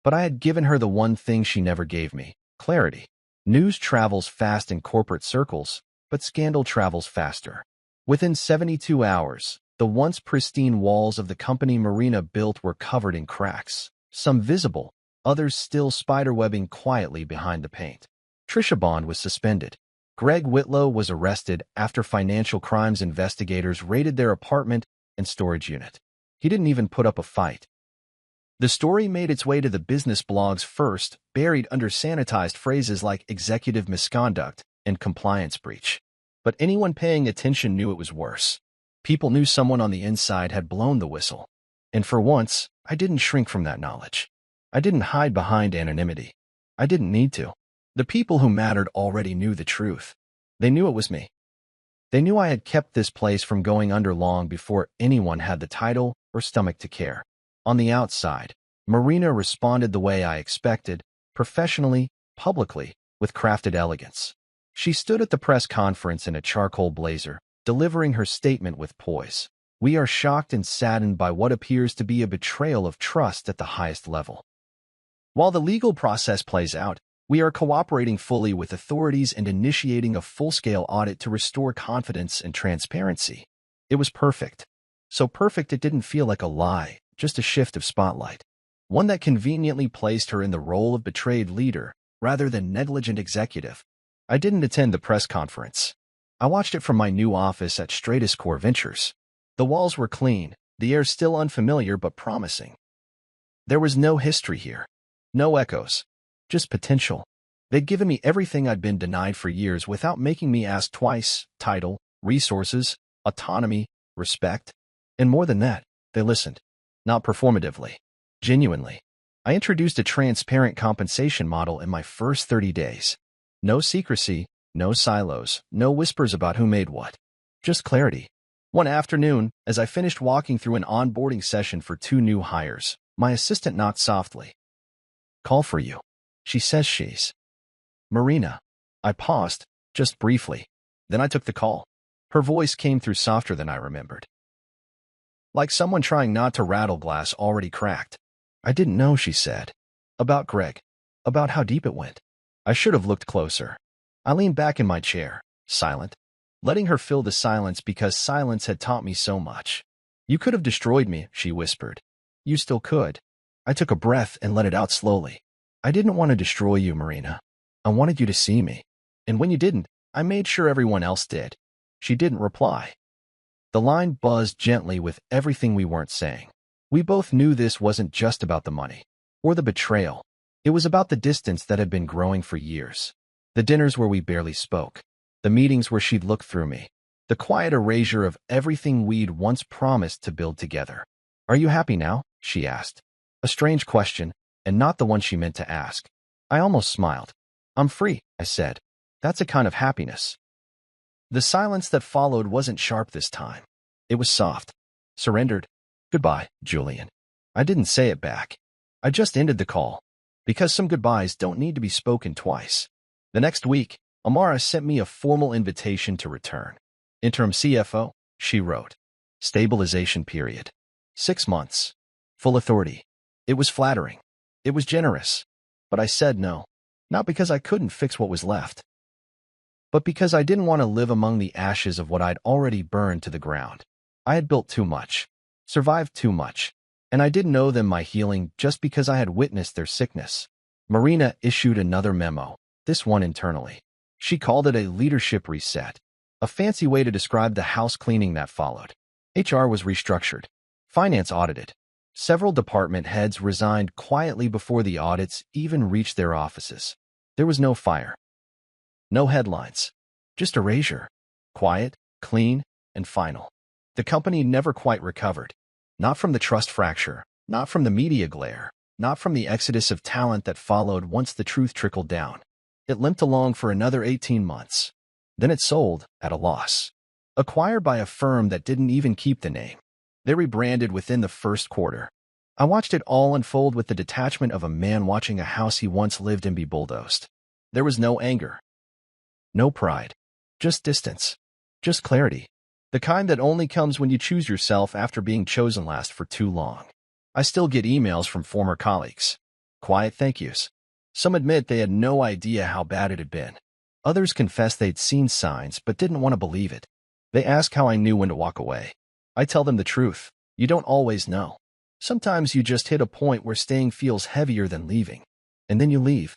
But I had given her the one thing she never gave me. Clarity. News travels fast in corporate circles, but scandal travels faster. Within 72 hours, the once pristine walls of the company Marina built were covered in cracks, some visible, others still spiderwebbing quietly behind the paint. Trisha Bond was suspended. Greg Whitlow was arrested after financial crimes investigators raided their apartment and storage unit. He didn't even put up a fight. The story made its way to the business blogs first, buried under sanitized phrases like executive misconduct and compliance breach. But anyone paying attention knew it was worse. People knew someone on the inside had blown the whistle. And for once, I didn't shrink from that knowledge. I didn't hide behind anonymity. I didn't need to. The people who mattered already knew the truth. They knew it was me. They knew I had kept this place from going under long before anyone had the title or stomach to care. On the outside, Marina responded the way I expected, professionally, publicly, with crafted elegance. She stood at the press conference in a charcoal blazer, delivering her statement with poise. We are shocked and saddened by what appears to be a betrayal of trust at the highest level. While the legal process plays out, we are cooperating fully with authorities and initiating a full-scale audit to restore confidence and transparency. It was perfect. So perfect it didn't feel like a lie, just a shift of spotlight. One that conveniently placed her in the role of betrayed leader, rather than negligent executive. I didn't attend the press conference. I watched it from my new office at Stratus Core Ventures. The walls were clean, the air still unfamiliar but promising. There was no history here. No echoes. Just potential. They'd given me everything I'd been denied for years without making me ask twice: title, resources, autonomy, respect. And more than that, they listened. Not performatively. Genuinely. I introduced a transparent compensation model in my first 30 days. No secrecy, no silos, no whispers about who made what. Just clarity. One afternoon, as I finished walking through an onboarding session for 2 new hires, my assistant knocked softly. Call for you. She says she's Marina. I paused, just briefly. Then I took the call. Her voice came through softer than I remembered. Like someone trying not to rattle glass already cracked. I didn't know, she said. About Greg. About how deep it went. I should have looked closer. I leaned back in my chair, silent, letting her fill the silence because silence had taught me so much. You could have destroyed me, she whispered. You still could. I took a breath and let it out slowly. I didn't want to destroy you, Marina. I wanted you to see me. And when you didn't, I made sure everyone else did. She didn't reply. The line buzzed gently with everything we weren't saying. We both knew this wasn't just about the money or the betrayal. It was about the distance that had been growing for years. The dinners where we barely spoke. The meetings where she'd look through me. The quiet erasure of everything we'd once promised to build together. Are you happy now? She asked. A strange question, and not the one she meant to ask. I almost smiled. I'm free, I said. That's a kind of happiness. The silence that followed wasn't sharp this time. It was soft. Surrendered. Goodbye, Julian. I didn't say it back. I just ended the call. Because some goodbyes don't need to be spoken twice. The next week, Amara sent me a formal invitation to return. Interim CFO, she wrote. Stabilization period. 6 months. Full authority. It was flattering. It was generous. But I said no. Not because I couldn't fix what was left, but because I didn't want to live among the ashes of what I'd already burned to the ground. I had built too much, survived too much, and I didn't owe them my healing just because I had witnessed their sickness. Marina issued another memo, this one internally. She called it a leadership reset, a fancy way to describe the house cleaning that followed. HR was restructured, finance audited. Several department heads resigned quietly before the audits even reached their offices. There was no fire. No headlines. Just erasure. Quiet, clean, and final. The company never quite recovered. Not from the trust fracture. Not from the media glare. Not from the exodus of talent that followed once the truth trickled down. It limped along for another 18 months. Then it sold at a loss. Acquired by a firm that didn't even keep the name. They rebranded within the first quarter. I watched it all unfold with the detachment of a man watching a house he once lived in be bulldozed. There was no anger. No pride. Just distance. Just clarity. The kind that only comes when you choose yourself after being chosen last for too long. I still get emails from former colleagues. Quiet thank yous. Some admit they had no idea how bad it had been. Others confess they'd seen signs but didn't want to believe it. They ask how I knew when to walk away. I tell them the truth. You don't always know. Sometimes you just hit a point where staying feels heavier than leaving. And then you leave.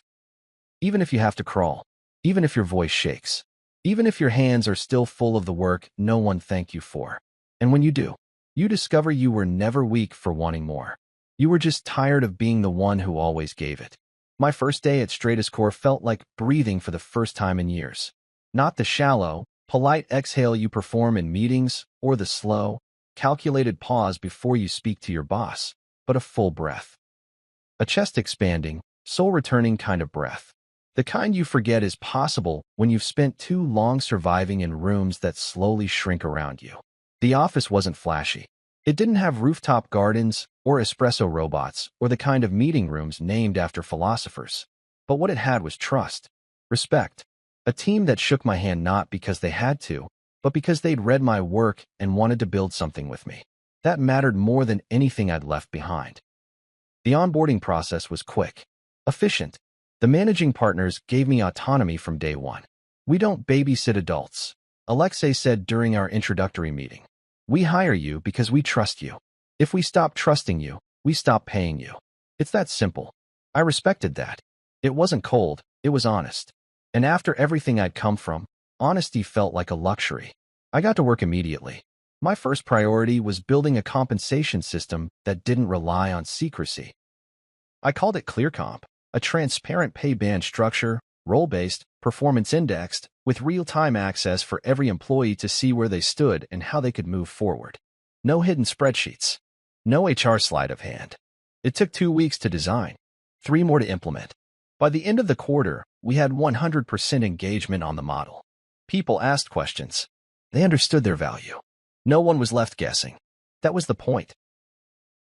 Even if you have to crawl. Even if your voice shakes. Even if your hands are still full of the work no one thanked you for. And when you do, you discover you were never weak for wanting more. You were just tired of being the one who always gave it. My first day at Stratuscore felt like breathing for the first time in years. Not the shallow, polite exhale you perform in meetings or the slow, calculated pause before you speak to your boss, but a full breath. A chest-expanding, soul-returning kind of breath. The kind you forget is possible when you've spent too long surviving in rooms that slowly shrink around you. The office wasn't flashy. It didn't have rooftop gardens or espresso robots or the kind of meeting rooms named after philosophers. But what it had was trust, respect, a team that shook my hand not because they had to, but because they'd read my work and wanted to build something with me. That mattered more than anything I'd left behind. The onboarding process was quick, efficient. The managing partners gave me autonomy from day one. We don't babysit adults, Alexei said during our introductory meeting. We hire you because we trust you. If we stop trusting you, we stop paying you. It's that simple. I respected that. It wasn't cold, it was honest. And after everything I'd come from, honesty felt like a luxury. I got to work immediately. My first priority was building a compensation system that didn't rely on secrecy. I called it ClearComp, a transparent pay band structure, role-based, performance-indexed, with real-time access for every employee to see where they stood and how they could move forward. No hidden spreadsheets. No HR sleight of hand. It took 2 weeks to design, 3 more to implement. By the end of the quarter, we had 100% engagement on the model. People asked questions. They understood their value. No one was left guessing. That was the point.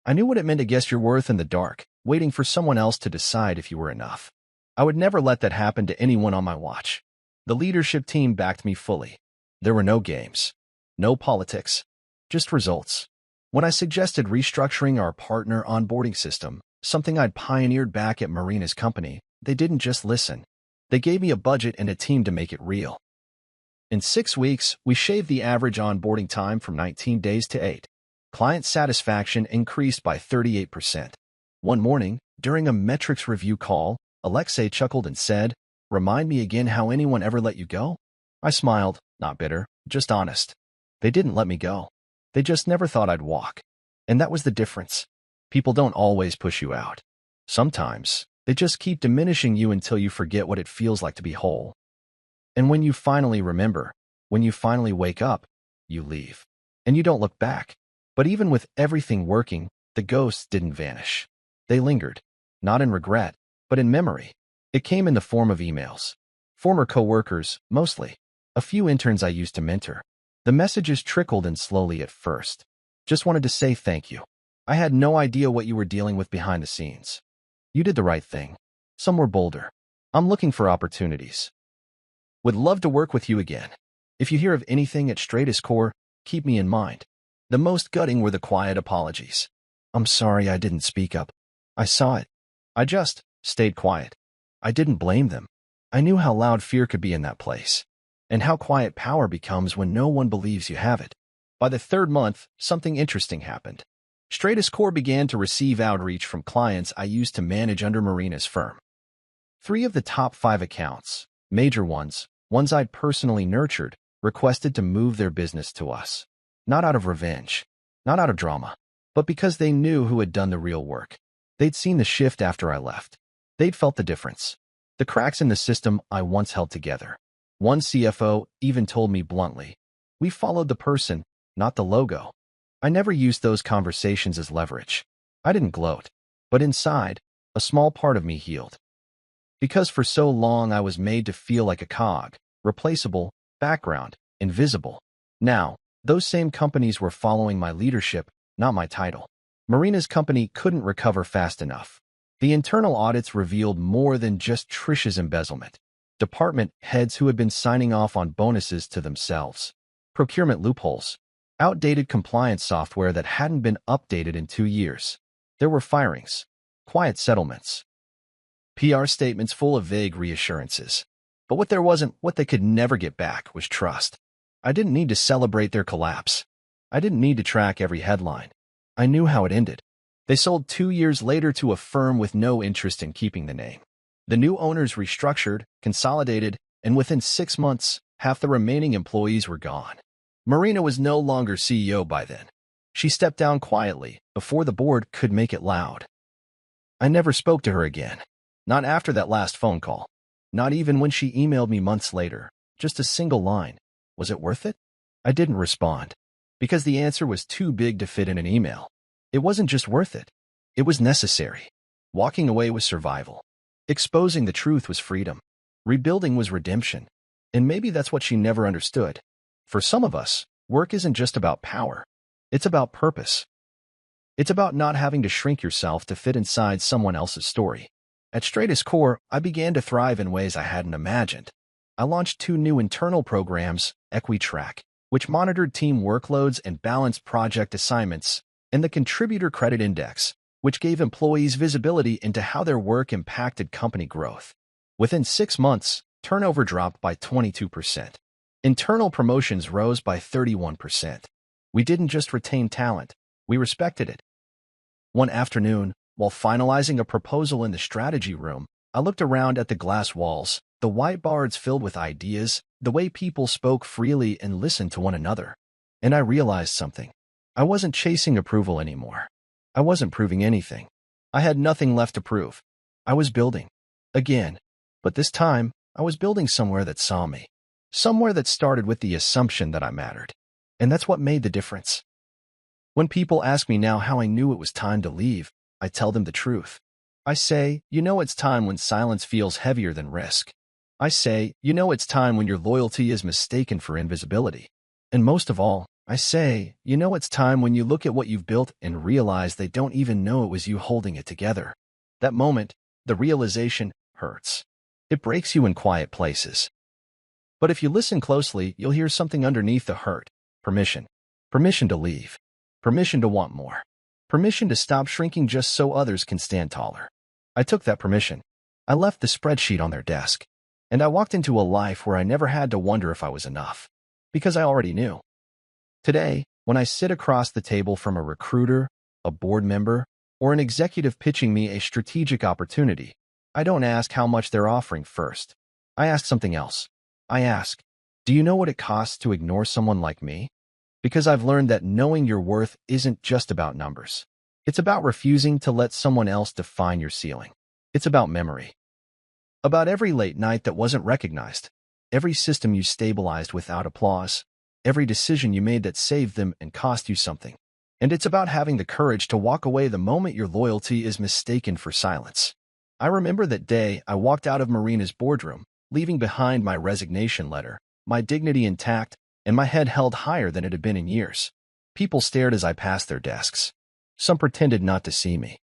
I knew what it meant to guess your worth in the dark, waiting for someone else to decide if you were enough. I would never let that happen to anyone on my watch. The leadership team backed me fully. There were no games, no politics, just results. When I suggested restructuring our partner onboarding system, something I'd pioneered back at Marina's company, they didn't just listen. They gave me a budget and a team to make it real. In 6 weeks, we shaved the average onboarding time from 19 days to 8. Client satisfaction increased by 38%. One morning, during a metrics review call, Alexei chuckled and said, "Remind me again how anyone ever let you go?" I smiled, not bitter, just honest. They didn't let me go. They just never thought I'd walk. And that was the difference. People don't always push you out. Sometimes, they just keep diminishing you until you forget what it feels like to be whole. And when you finally remember, when you finally wake up, you leave. And you don't look back. But even with everything working, the ghosts didn't vanish. They lingered, not in regret, but in memory. It came in the form of emails. Former coworkers, mostly. A few interns I used to mentor. The messages trickled in slowly at first. Just wanted to say thank you. I had no idea what you were dealing with behind the scenes. You did the right thing. Some were bolder. I'm looking for opportunities. Would love to work with you again. If you hear of anything at Stratus Core, keep me in mind. The most gutting were the quiet apologies. I'm sorry I didn't speak up. I saw it. I just stayed quiet. I didn't blame them. I knew how loud fear could be in that place, and how quiet power becomes when no one believes you have it. By the third month, something interesting happened. Stratus Core began to receive outreach from clients I used to manage under Marina's firm. 3 of the top 5 accounts, major ones I'd personally nurtured, requested to move their business to us. Not out of revenge, not out of drama, but because they knew who had done the real work. They'd seen the shift after I left. They'd felt the difference. The cracks in the system I once held together. One CFO even told me bluntly, "We followed the person, not the logo." I never used those conversations as leverage. I didn't gloat. But inside, a small part of me healed. Because for so long I was made to feel like a cog, replaceable, background, invisible. Now, those same companies were following my leadership, not my title. Marina's company couldn't recover fast enough. The internal audits revealed more than just Trish's embezzlement. Department heads who had been signing off on bonuses to themselves. Procurement loopholes. Outdated compliance software that hadn't been updated in 2 years. There were firings. Quiet settlements. PR statements full of vague reassurances. But what there wasn't, what they could never get back, was trust. I didn't need to celebrate their collapse. I didn't need to track every headline. I knew how it ended. They sold 2 years later to a firm with no interest in keeping the name. The new owners restructured, consolidated, and within 6 months, half the remaining employees were gone. Marina was no longer CEO by then. She stepped down quietly, before the board could make it loud. I never spoke to her again. Not after that last phone call. Not even when she emailed me months later. Just a single line. Was it worth it? I didn't respond. Because the answer was too big to fit in an email. It wasn't just worth it. It was necessary. Walking away was survival. Exposing the truth was freedom. Rebuilding was redemption. And maybe that's what she never understood. For some of us, work isn't just about power. It's about purpose. It's about not having to shrink yourself to fit inside someone else's story. At Stratus Core, I began to thrive in ways I hadn't imagined. I launched 2 new internal programs, EquiTrack, which monitored team workloads and balanced project assignments, and the Contributor Credit Index, which gave employees visibility into how their work impacted company growth. Within 6 months, turnover dropped by 22%. Internal promotions rose by 31%. We didn't just retain talent, we respected it. One afternoon, while finalizing a proposal in the strategy room, I looked around at the glass walls, the whiteboards filled with ideas, the way people spoke freely and listened to one another. And I realized something. I wasn't chasing approval anymore. I wasn't proving anything. I had nothing left to prove. I was building. Again. But this time, I was building somewhere that saw me. Somewhere that started with the assumption that I mattered. And that's what made the difference. When people ask me now how I knew it was time to leave, I tell them the truth. I say, it's time when silence feels heavier than risk. I say, it's time when your loyalty is mistaken for invisibility. And most of all, I say, it's time when you look at what you've built and realize they don't even know it was you holding it together. That moment, the realization, hurts. It breaks you in quiet places. But if you listen closely, you'll hear something underneath the hurt. Permission. Permission to leave. Permission to want more. Permission to stop shrinking just so others can stand taller. I took that permission. I left the spreadsheet on their desk. And I walked into a life where I never had to wonder if I was enough. Because I already knew. Today, when I sit across the table from a recruiter, a board member, or an executive pitching me a strategic opportunity, I don't ask how much they're offering first. I ask something else. I ask, do you know what it costs to ignore someone like me? Because I've learned that knowing your worth isn't just about numbers. It's about refusing to let someone else define your ceiling. It's about memory. About every late night that wasn't recognized, every system you stabilized without applause, every decision you made that saved them and cost you something. And it's about having the courage to walk away the moment your loyalty is mistaken for silence. I remember that day I walked out of Marina's boardroom, leaving behind my resignation letter, my dignity intact, and my head held higher than it had been in years. People stared as I passed their desks. Some pretended not to see me.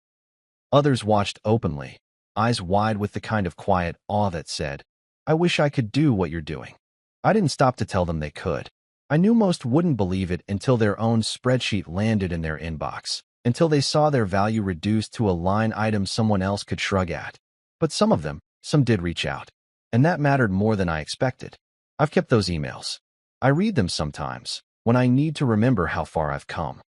Others watched openly, eyes wide with the kind of quiet awe that said, I wish I could do what you're doing. I didn't stop to tell them they could. I knew most wouldn't believe it until their own spreadsheet landed in their inbox, until they saw their value reduced to a line item someone else could shrug at. But some did reach out. And that mattered more than I expected. I've kept those emails. I read them sometimes, when I need to remember how far I've come.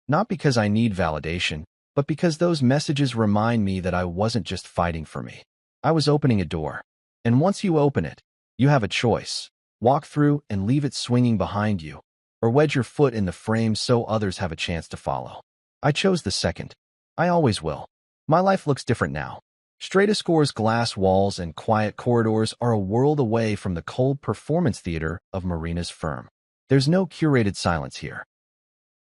Not because I need validation, but because those messages remind me that I wasn't just fighting for me. I was opening a door. And once you open it, you have a choice. Walk through and leave it swinging behind you, or wedge your foot in the frame so others have a chance to follow. I chose the second. I always will. My life looks different now. StrataScore's glass walls and quiet corridors are a world away from the cold performance theater of Marina's firm. There's no curated silence here.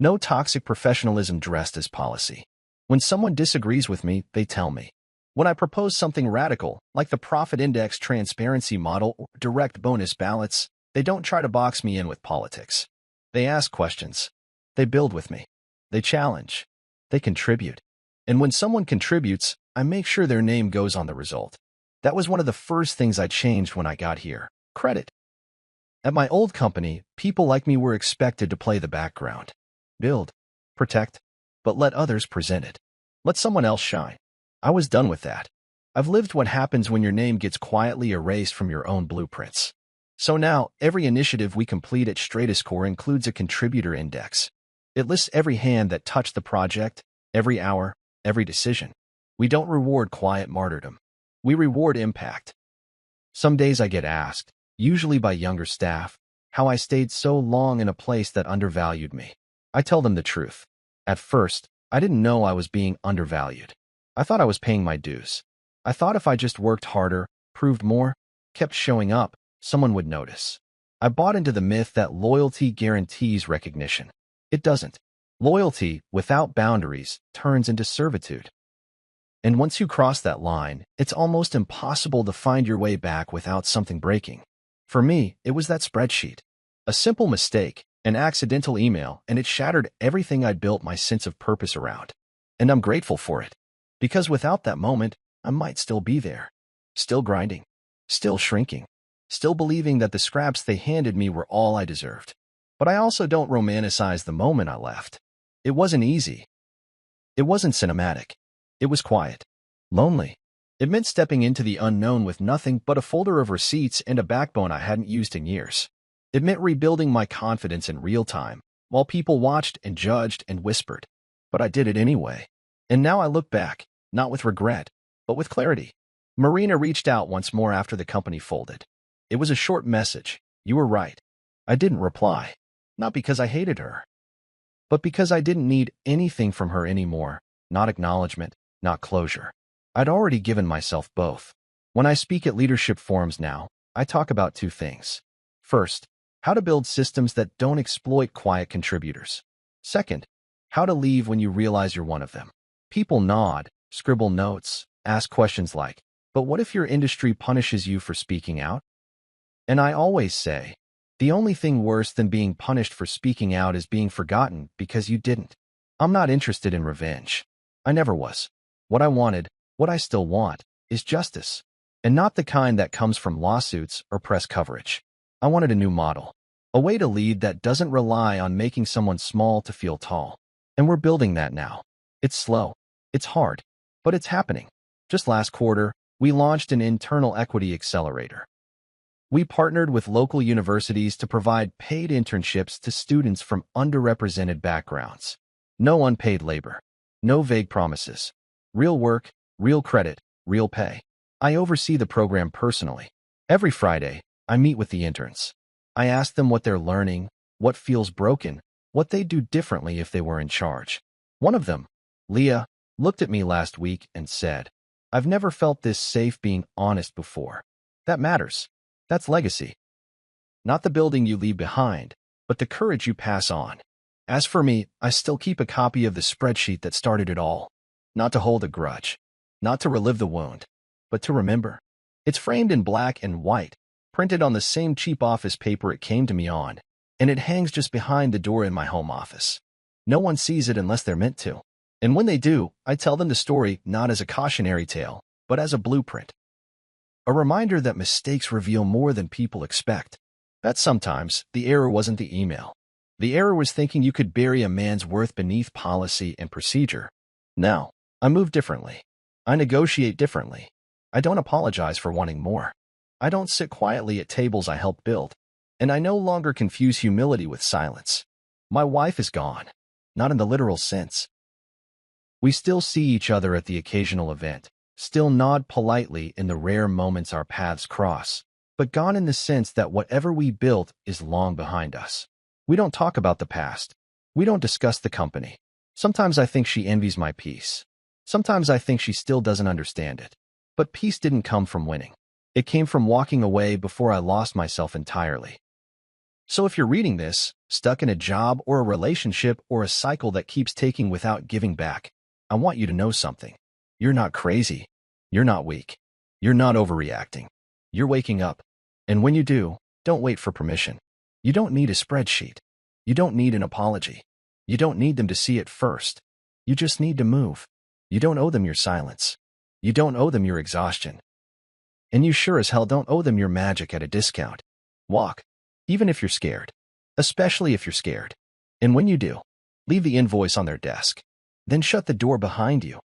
No toxic professionalism dressed as policy. When someone disagrees with me, they tell me. When I propose something radical, like the profit index transparency model or direct bonus ballots, they don't try to box me in with politics. They ask questions. They build with me. They challenge. They contribute. And when someone contributes, I make sure their name goes on the result. That was one of the first things I changed when I got here. Credit. At my old company, people like me were expected to play the background. Build, protect, but let others present it. Let someone else shine. I was done with that. I've lived what happens when your name gets quietly erased from your own blueprints. So now, every initiative we complete at StrataScore includes a contributor index. It lists every hand that touched the project, every hour, every decision. We don't reward quiet martyrdom. We reward impact. Some days I get asked, usually by younger staff, how I stayed so long in a place that undervalued me. I tell them the truth. At first, I didn't know I was being undervalued. I thought I was paying my dues. I thought if I just worked harder, proved more, kept showing up, someone would notice. I bought into the myth that loyalty guarantees recognition. It doesn't. Loyalty, without boundaries, turns into servitude. And once you cross that line, it's almost impossible to find your way back without something breaking. For me, it was that spreadsheet. A simple mistake, an accidental email, and it shattered everything I'd built my sense of purpose around. And I'm grateful for it. Because without that moment, I might still be there. Still grinding. Still shrinking. Still believing that the scraps they handed me were all I deserved. But I also don't romanticize the moment I left. It wasn't easy. It wasn't cinematic. It was quiet. Lonely. It meant stepping into the unknown with nothing but a folder of receipts and a backbone I hadn't used in years. It meant rebuilding my confidence in real time, while people watched and judged and whispered. But I did it anyway. And now I look back, not with regret, but with clarity. Marina reached out once more after the company folded. It was a short message. You were right. I didn't reply. Not because I hated her, but because I didn't need anything from her anymore. Not acknowledgement, not closure. I'd already given myself both. When I speak at leadership forums now, I talk about two things. First, how to build systems that don't exploit quiet contributors. Second, how to leave when you realize you're one of them. People nod, scribble notes, ask questions like, but what if your industry punishes you for speaking out? And I always say, the only thing worse than being punished for speaking out is being forgotten because you didn't. I'm not interested in revenge. I never was. What I wanted, what I still want, is justice. And not the kind that comes from lawsuits or press coverage. I wanted a new model. A way to lead that doesn't rely on making someone small to feel tall. And we're building that now. It's slow. It's hard. But it's happening. Just last quarter, we launched an internal equity accelerator. We partnered with local universities to provide paid internships to students from underrepresented backgrounds. No unpaid labor. No vague promises. Real work, real credit, real pay. I oversee the program personally. Every Friday, I meet with the interns. I ask them what they're learning, what feels broken, what they'd do differently if they were in charge. One of them, Leah, looked at me last week and said, "I've never felt this safe being honest before." That matters. That's legacy. Not the building you leave behind, but the courage you pass on. As for me, I still keep a copy of the spreadsheet that started it all. Not to hold a grudge, not to relive the wound, but to remember. It's framed in black and white, printed on the same cheap office paper it came to me on, and it hangs just behind the door in my home office. No one sees it unless they're meant to. And when they do, I tell them the story not as a cautionary tale, but as a blueprint. A reminder that mistakes reveal more than people expect. That sometimes the error wasn't the email. The error was thinking you could bury a man's worth beneath policy and procedure. Now, I move differently. I negotiate differently. I don't apologize for wanting more. I don't sit quietly at tables I helped build. And I no longer confuse humility with silence. My wife is gone. Not in the literal sense. We still see each other at the occasional event, still nod politely in the rare moments our paths cross, but gone in the sense that whatever we built is long behind us. We don't talk about the past. We don't discuss the company. Sometimes I think she envies my peace. Sometimes I think she still doesn't understand it. But peace didn't come from winning. It came from walking away before I lost myself entirely. So if you're reading this, stuck in a job or a relationship or a cycle that keeps taking without giving back, I want you to know something. You're not crazy. You're not weak. You're not overreacting. You're waking up. And when you do, don't wait for permission. You don't need a spreadsheet. You don't need an apology. You don't need them to see it first. You just need to move. You don't owe them your silence. You don't owe them your exhaustion. And you sure as hell don't owe them your magic at a discount. Walk, even if you're scared. Especially if you're scared. And when you do, leave the invoice on their desk. Then shut the door behind you.